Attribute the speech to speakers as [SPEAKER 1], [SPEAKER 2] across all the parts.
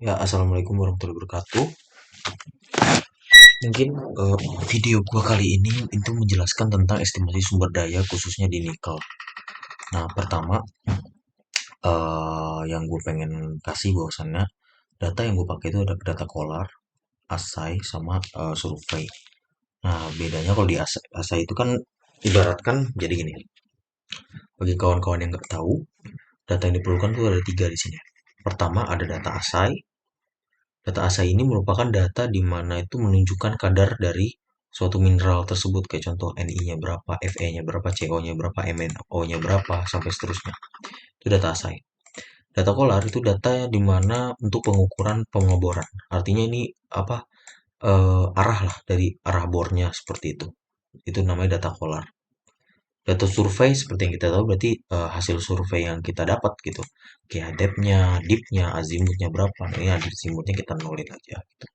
[SPEAKER 1] Ya, assalamualaikum warahmatullahi wabarakatuh. Mungkin video gua kali ini itu menjelaskan tentang estimasi sumber daya khususnya di nikel. Nah, pertama yang gue pengen kasih bahwasannya data yang gue pakai itu ada data Kolar, Asai, sama survei. Nah, bedanya kalau di Asai itu kan ibaratkan jadi gini. Bagi kawan-kawan yang nggak tahu, data yang diperlukan itu ada tiga di sini. Pertama ada data Asai. Data ASA ini merupakan data di mana itu menunjukkan kadar dari suatu mineral tersebut, kayak contoh Ni-nya berapa, Fe-nya berapa, CO-nya berapa, MnO-nya berapa, sampai seterusnya. Itu data ASA. Data Kolar itu data di mana untuk pengukuran pengeboran. Artinya ini apa? Arah lah dari arah bornya seperti itu. Itu namanya data Kolar. Data survei seperti yang kita tahu berarti hasil survei yang kita dapat gitu. Kayak depth-nya, deep-nya, azimutnya berapa. Nah, ini azimutnya kita nolin aja gitu.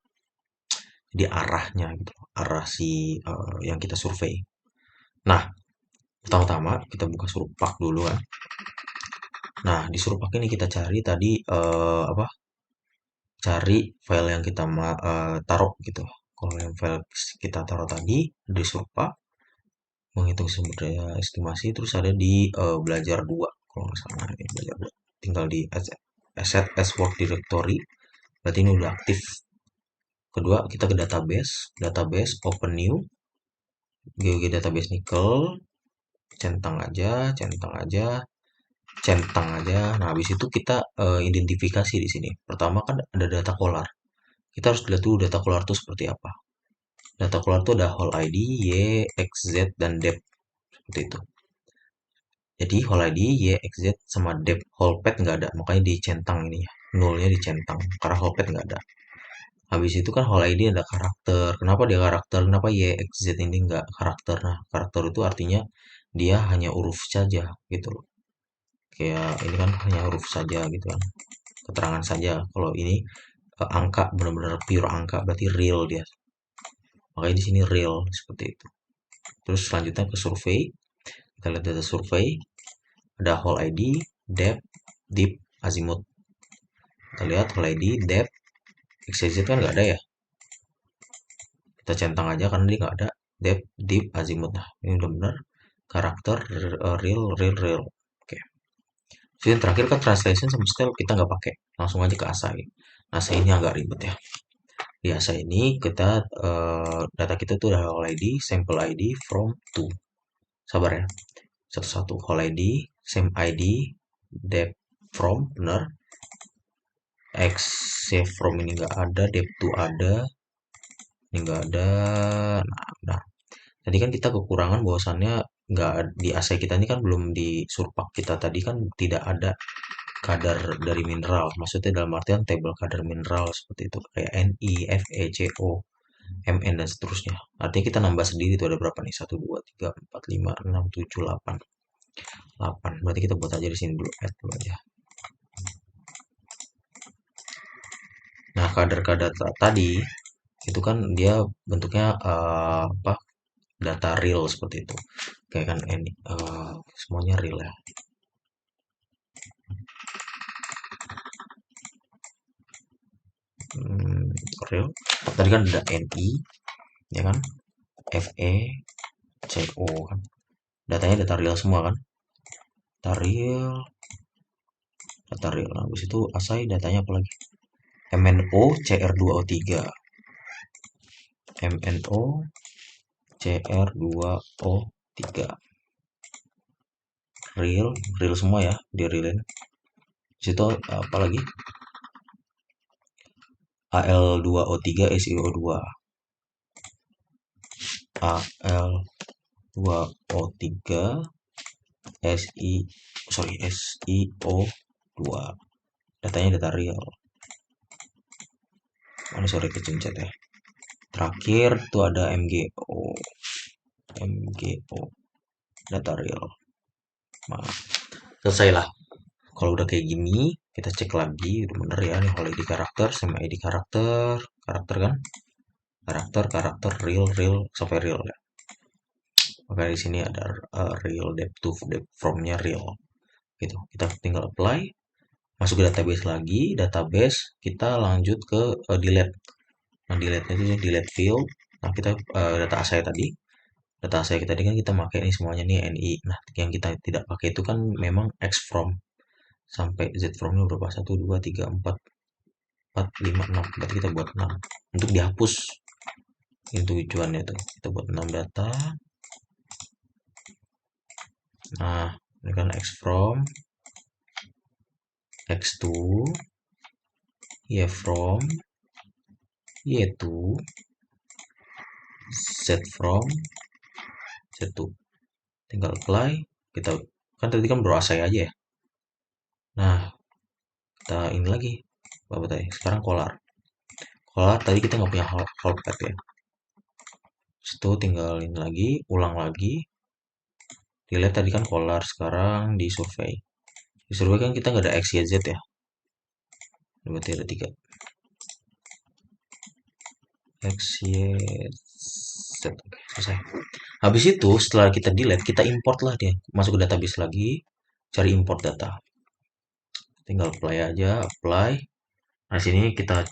[SPEAKER 1] Jadi arahnya gitu, arah si yang kita survei. Nah, pertama-tama kita buka Surpak dulu kan. Nah, di Surpak ini kita cari tadi apa? Cari file yang kita taruh gitu. Kalau yang file kita taruh tadi di Surpak, menghitung sumber daya estimasi, terus ada di belajar 2 kalau nggak salah ini belajar 2. Tinggal di asset as work directory, berarti ini udah aktif. Kedua, kita ke database, database open new, GeoG database nikel, centang aja, centang aja, centang aja. Nah, habis itu kita identifikasi di sini. Pertama kan ada data kolar. Kita harus lihat dulu data kolar itu seperti apa. Data kolar itu ada whole ID, Y, X, Z, dan depth. Seperti itu. Jadi whole ID, Y, X, Z, sama depth. Whole path nggak ada, makanya dicentang ini ya. Nolnya dicentang, karena whole path nggak ada. Habis itu kan whole ID ada karakter. Kenapa dia karakter? Kenapa Y, X, Z ini nggak karakter? Nah, karakter itu artinya dia hanya huruf saja gitu loh. Kayak ini kan hanya huruf saja gitu kan, keterangan saja. Kalau ini angka, benar-benar pure angka, berarti real dia, makanya di sini real seperti itu. Terus selanjutnya ke survei, kita lihat data survei, ada whole ID, depth, deep, azimuth. Kita lihat whole ID, depth, XYZ kan nggak ada ya, kita centang aja karena dia nggak ada depth, deep, azimuth. Nah, ini udah benar karakter, real, real, real. Oke. Jadi yang terakhir kan translation sama style kita nggak pakai, langsung aja ke ASAI. ASAI ini agak ribet ya. Biasa ini kita data kita tuh ada whole ID, sample ID, from, to. Sabar ya. Satu-satu. Whole ID, same ID, depth from, benar. X save from ini nggak ada, depth to ada, ini nggak ada. Nah, tadi kan kita kekurangan bahwasannya nggak di assay kita ini kan belum di surpak kita tadi kan tidak ada kadar dari mineral. Maksudnya dalam artian tabel kadar mineral seperti itu kayak Ni, Fe, Co, Mn dan seterusnya. Artinya kita nambah sendiri itu ada berapa nih? 1, 2, 3, 4, 5, 6, 7, 8. 8. Berarti kita buat aja di sini dulu, add dulu aja. Nah, kadar-kadar tadi itu kan dia bentuknya apa? Data real seperti itu. Kayak kan ini semuanya real ya. Real. Tadi kan ada Ni, ya kan? Fe, Co kan. Datanya data real semua kan? Data real, data real. Nah, habis itu asai datanya apa lagi? MnO Cr2O3. MnO Cr2O3. Real, real semua ya, di realin. Situ apa lagi? Al2O3 SiO2. Al2O3 SiO2. Datanya data real. Ini sorry kecencet ya. Terakhir tuh ada MgO. MgO. Data real. Nah, selesai lah. Kalau udah kayak gini, kita cek lagi, udah bener ya nih kalau ID karakter sama ID karakter, karakter kan, karakter real real sampai real ya. Maka di sini ada real depth to depth from-nya real, gitu. Kita tinggal apply, Masuk ke database lagi, database kita lanjut ke delete. Nah, delete itu delete field. Nah, kita data saya tadi, data saya tadi kan kita pakai ini semuanya nih NI. Nah, yang kita tidak pakai itu kan memang X from sampai Z from-nya berapa? 1 2 3 4 4 5 6. Berarti kita buat 6 untuk dihapus. Itu tujuannya tuh. Kita buat 6 data. Nah, ini kan X from, X to, Y from, Y to, Z from, Z to. Tinggal apply. Kita kan tadi kan berasai aja ya. Nah, kita ini lagi. Apa tadi? Sekarang color. Color tadi kita nggak punya hold path ya. Itu tinggal ini lagi, ulang lagi. Dilihat tadi kan color, sekarang di survei. Di survei kan kita nggak ada X, Y, Z ya. Berarti ada 3. X, Y, Z. Oke, selesai. Habis itu setelah kita delete, kita import lah dia. Masuk ke database lagi, cari import data. Tinggal apply aja, apply. Nah, sini kita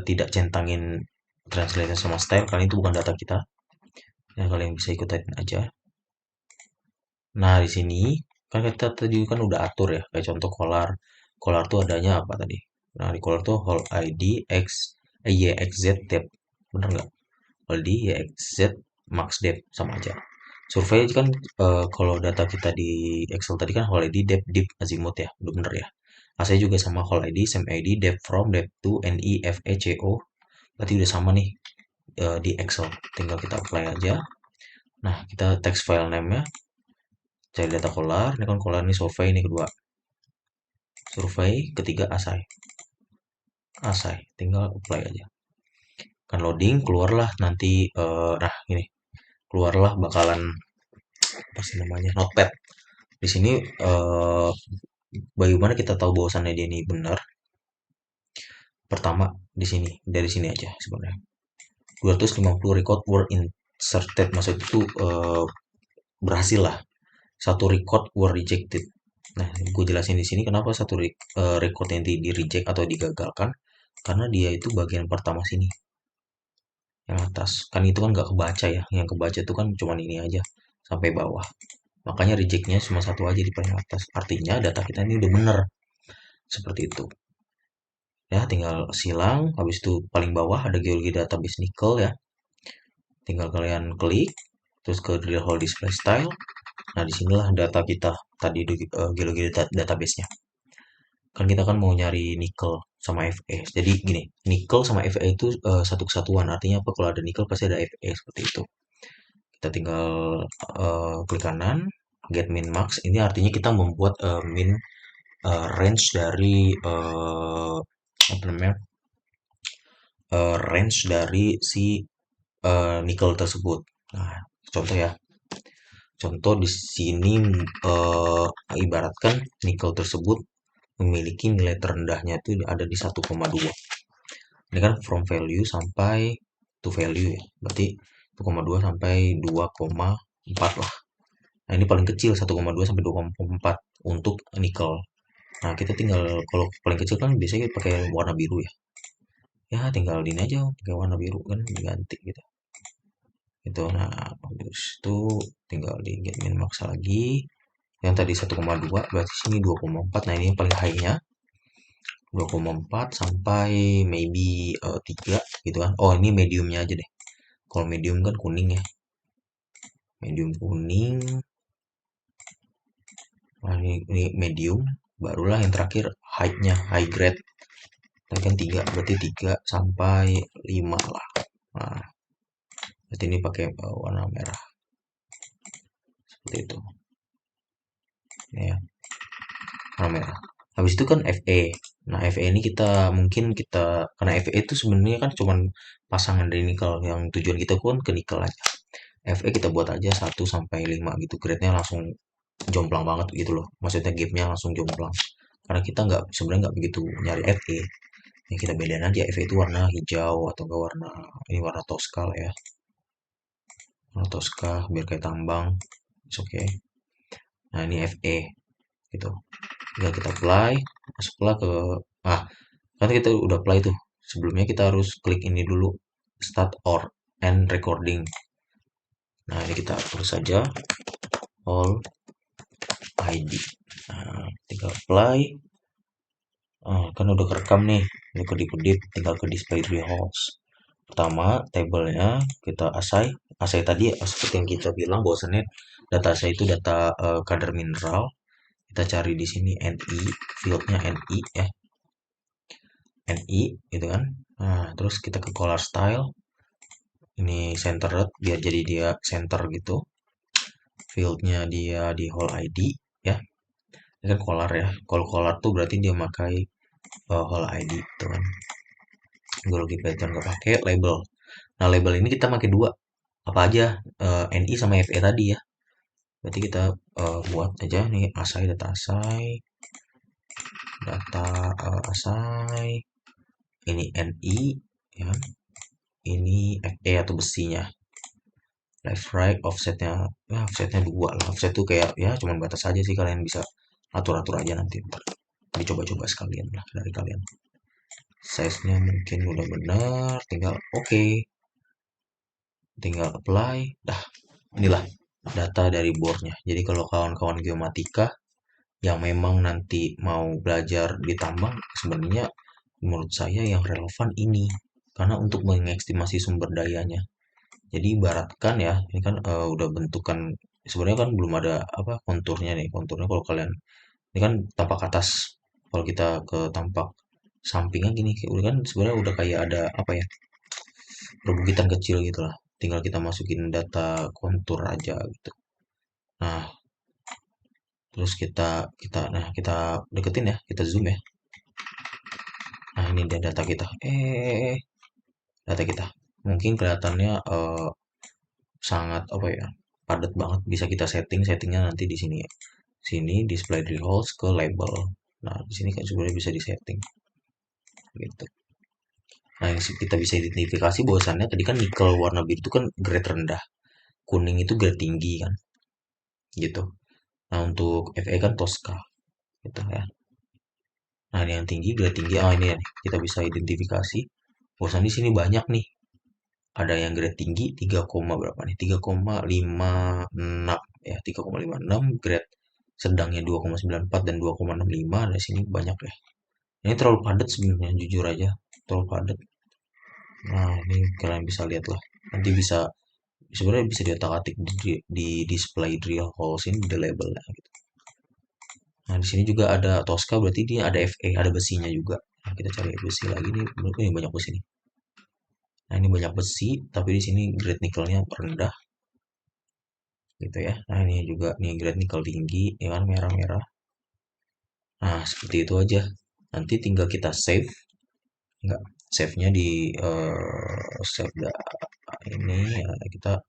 [SPEAKER 1] tidak centangin translation sama style karena itu bukan data kita. Ya, kalian bisa ikutin aja. Nah, di sini kan kita tadi kan udah atur ya, kayak contoh color. Color tuh adanya apa tadi? Nah, di color tuh hold ID X YXZ depth. Bener nggak? Hold ID YXZ max depth sama aja. Survei kan kalau data kita di Excel tadi kan hold ID depth deep azimuth ya, udah bener ya. AC juga sama hold ID same ID depth from depth to NI FE CO. Berarti udah sama nih di Excel. Tinggal kita apply aja. Nah, kita text file name-nya, cari data color. Ini kan color ini survei ini kedua. Survei ketiga asai. Asai, tinggal apply aja. Kan loading keluarlah nanti nah ini keluarlah bakalan apa sih namanya? Notepad. Di sini bagaimana kita tahu bahwasannya dia ini benar? Pertama di sini, dari sini aja sebenarnya. 250 record were inserted, maksud itu berhasil lah. Satu record were rejected. Nah, gue jelasin di sini kenapa satu record yang di reject atau digagalkan, karena dia itu bagian pertama sini, yang atas. Kan itu kan nggak kebaca ya, yang kebaca itu kan cuman ini aja sampai bawah. Makanya rejectnya cuma satu aja di paling atas. Artinya data kita ini udah bener, seperti itu. Ya, tinggal silang. Habis itu paling bawah ada geologi database nickel ya. Tinggal kalian klik, terus ke drill hole display style. Nah, disinilah data kita tadi di geologi database-nya. Kan kita kan mau nyari nikel sama Fe. Jadi gini, nikel sama Fe itu satu kesatuan. Artinya apa? Kalau ada nikel pasti ada Fe seperti itu. Kita tinggal klik kanan, get min max. Ini artinya kita membuat min range dari apa namanya? Range dari si nikel tersebut. Nah, contoh ya. Contoh di sini ibaratkan nikel tersebut memiliki nilai terendahnya itu ada di 1,2. Ini kan from value sampai to value ya. Berarti 1,2 sampai 2,4 lah. Nah, ini paling kecil 1,2 sampai 2,4 untuk nikel. Nah, kita tinggal kalau paling kecil kan biasanya pakai warna biru ya. Ya, tinggal ini aja pakai warna biru kan diganti gitu. Itu nah, habis itu tinggal di get min max lagi. Yang tadi 1,2 berarti sini 2,4. Nah, ini yang paling high-nya 2,4 sampai maybe 3 gitu kan. Oh, ini mediumnya aja deh. Kalau medium kan kuning ya. Medium kuning. Nah, ini medium. Barulah yang terakhir high-nya, high grade. Tadi kan 3, berarti 3 sampai 5 lah. Nah, berarti ini pakai warna merah. Seperti itu. Ini ya, warna merah. Habis itu kan Fe. Nah, Fe ini kita mungkin kita karena Fe itu sebenarnya kan cuman pasangan dari nikel. Yang tujuan kita pun ke nikel aja. Fe kita buat aja 1 sampai 5 gitu. Grade-nya langsung jomplang banget gitu loh. Maksudnya gap-nya langsung jomplang. Karena kita nggak sebenarnya nggak begitu nyari Fe. Yang kita bedain aja Fe itu warna hijau atau enggak warna ini warna Tosca lah ya. Warna Tosca biar kayak tambang. Oke. Okay. Nah, ini Fe gitu. tinggal kita apply, masuklah ke ah kan kita udah apply tuh. Sebelumnya kita harus klik ini dulu, start or end recording. Nah, ini kita atur saja all ID. Nah, tinggal apply. Kan udah kerekam nih, ini kedip-kedip, tinggal ke display tree host. Pertama, tabelnya kita assign. Assign tadi seperti yang kita bilang bahwasannya data assign itu data kadar mineral. Kita cari di sini Ni, fieldnya Ni ya, Ni gitu kan. Nah, terus kita ke color style. Ini centered biar jadi dia center gitu. Fieldnya dia di whole ID ya. Ini kan color ya. Kalau color tuh berarti dia pakai whole ID gitu kan. Grogi pattern nggak pakai label. Nah, label ini kita pakai dua. Apa aja? Ni sama Fe tadi ya. Berarti kita buat aja nih asai data asai, data asai. Ini Ni ya kan. Ini Fe atau besinya. Left right offsetnya, ya offsetnya dua lah. Offset tuh kayak ya cuman batas aja sih, kalian bisa atur-atur aja nanti ntar. Dicoba-coba sekalian lah dari kalian. Size-nya mungkin udah benar, tinggal oke. Tinggal apply. Dah, inilah data dari boardnya. Jadi kalau kawan-kawan geomatika yang memang nanti mau belajar di tambang, sebenarnya menurut saya yang relevan ini. Karena untuk mengestimasi sumber dayanya. Jadi ibaratkan ya, ini kan udah bentukan, sebenarnya kan belum ada apa konturnya nih. Konturnya kalau kalian, ini kan tampak atas. Kalau kita ke tampak sampingnya gini, udah kan sebenarnya udah kayak ada apa ya, perbukitan kecil gitu lah. Tinggal kita masukin data kontur aja gitu. Nah, terus kita deketin ya, kita zoom ya. Nah, ini dia data kita. Data kita. Mungkin kelihatannya sangat apa ya? Padat banget. Bisa kita settingnya nanti di sini ya. Sini display holes ke label. Nah, di sini kan sebenarnya bisa disetting gitu. Nah, yang kita bisa identifikasi bahwasannya tadi kan nikel warna biru itu kan grade rendah, kuning itu grade tinggi kan, gitu. Nah, untuk Fe kan Tosca gitu ya. Nah, ini yang tinggi, grade tinggi. Ini ya, kita bisa identifikasi. Bosan di sini banyak nih. Ada yang grade tinggi 3, berapa nih? 3,56 ya, 3,56. Grade sedangnya 2,94 dan 2,65. Di sini banyak ya. Ini terlalu padat sebenarnya, jujur aja. Terlalu padat. Nah, ini kalian bisa lihat lah. Nanti bisa sebenarnya bisa diotak-atik di display drill holes ini di labelnya gitu. Nah, di sini juga ada Tosca, berarti dia ada Fe, ada besinya juga. Nah, kita cari besi lagi nih, menurutku ini banyak besi nih. Nah, ini banyak besi, tapi di sini grade nikelnya rendah, gitu ya. Nah, ini juga nih grade nikel tinggi, ya kan merah-merah. Nah, seperti itu aja. Nanti tinggal kita save, enggak, save-nya di save ini ya kita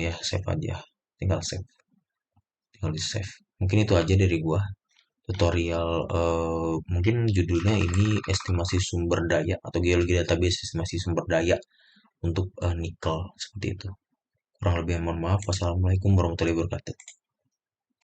[SPEAKER 1] ya save aja, tinggal save, tinggal di save. Mungkin itu aja dari gua. Tutorial mungkin judulnya ini estimasi sumber daya atau geologi database estimasi sumber daya untuk nikel seperti itu. Kurang lebih mohon maaf. Wassalamualaikum warahmatullahi wabarakatuh.